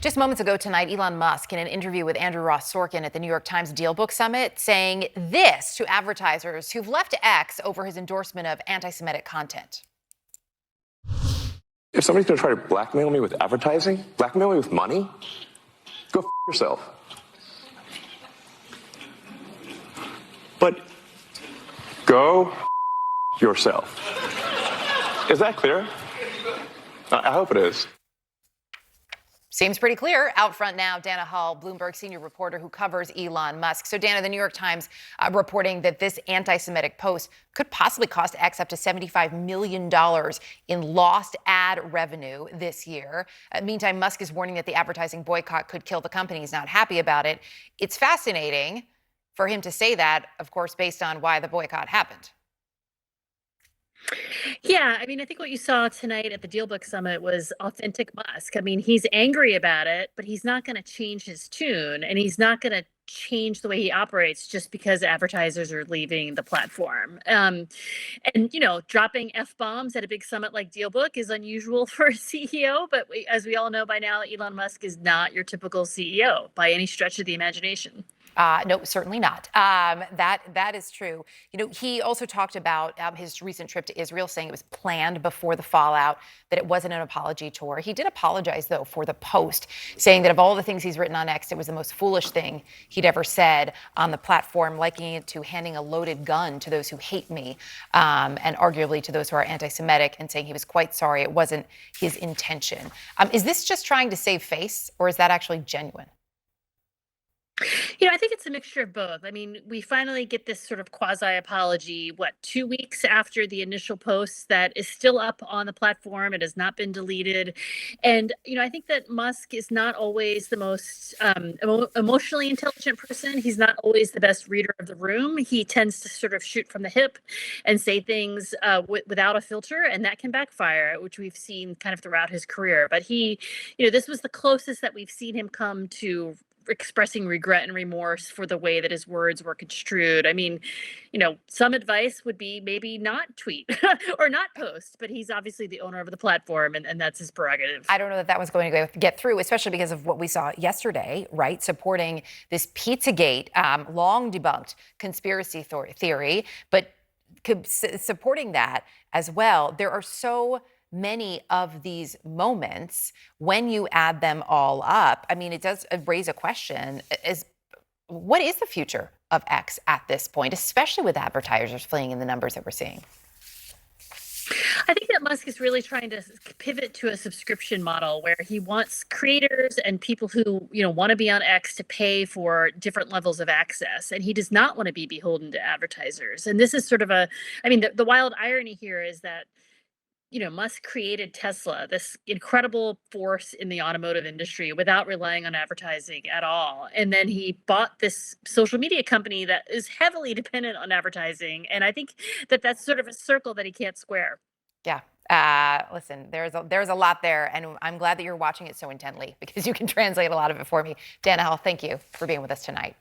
Just moments ago tonight, Elon Musk, in an interview with Andrew Ross Sorkin at the New York Times DealBook Summit, saying this to advertisers who've left X over his endorsement of anti-Semitic content. If somebody's going to try to blackmail me with advertising, blackmail me with money, go yourself. But go yourself. Is that clear? I hope it is. Seems pretty clear. Out front now, Dana Hall, Bloomberg senior reporter who covers Elon Musk. So, Dana, the New York Times reporting that this anti-Semitic post could possibly cost X up to $75 million in lost ad revenue this year. Meantime, Musk is warning that the advertising boycott could kill the company. He's not happy about it. It's fascinating for him to say that, of course, based on why the boycott happened. Yeah, I mean, I think what you saw tonight at the DealBook Summit was authentic Musk. I mean, he's angry about it, but he's not going to change his tune, and he's not going to change the way he operates just because advertisers are leaving the platform. And dropping f-bombs at a big summit like DealBook is unusual for a CEO, but as we all know by now, Elon Musk is not your typical CEO by any stretch of the imagination. No, certainly not. That is true. He also talked about his recent trip to Israel, saying it was planned before the fallout, that it wasn't an apology tour. He did apologize, though, for the post, saying that of all the things he's written on X, it was the most foolish thing he'd ever said on the platform, likening it to handing a loaded gun to those who hate me, and arguably to those who are anti-Semitic, and saying he was quite sorry. It wasn't his intention. Is this just trying to save face, or is that actually genuine? I think it's a mixture of both. I mean, we finally get this sort of quasi apology, 2 weeks after the initial post that is still up on the platform. It has not been deleted. And, I think that Musk is not always the most emotionally intelligent person. He's not always the best reader of the room. He tends to sort of shoot from the hip and say things without a filter, and that can backfire, which we've seen kind of throughout his career. But this was the closest that we've seen him come to expressing regret and remorse for the way that his words were construed. I mean, some advice would be maybe not tweet or not post, but he's obviously the owner of the platform, and that's his prerogative. I don't know that was going to get through, especially because of what we saw yesterday, right? Supporting this Pizzagate, long debunked conspiracy theory, but supporting that as well. There are so many of these moments when you add them all up. I mean, it does raise a question: what is the future of X at this point, especially with advertisers fleeing in the numbers that we're seeing? I think that Musk is really trying to pivot to a subscription model where he wants creators and people who, want to be on X to pay for different levels of access. And he does not want to be beholden to advertisers. And this is sort of the wild irony here is that Musk created Tesla, this incredible force in the automotive industry, without relying on advertising at all. And then he bought this social media company that is heavily dependent on advertising. And I think that that's sort of a circle that he can't square. Yeah. Listen, there's a lot there, and I'm glad that you're watching it so intently because you can translate a lot of it for me. Dana Hall, thank you for being with us tonight.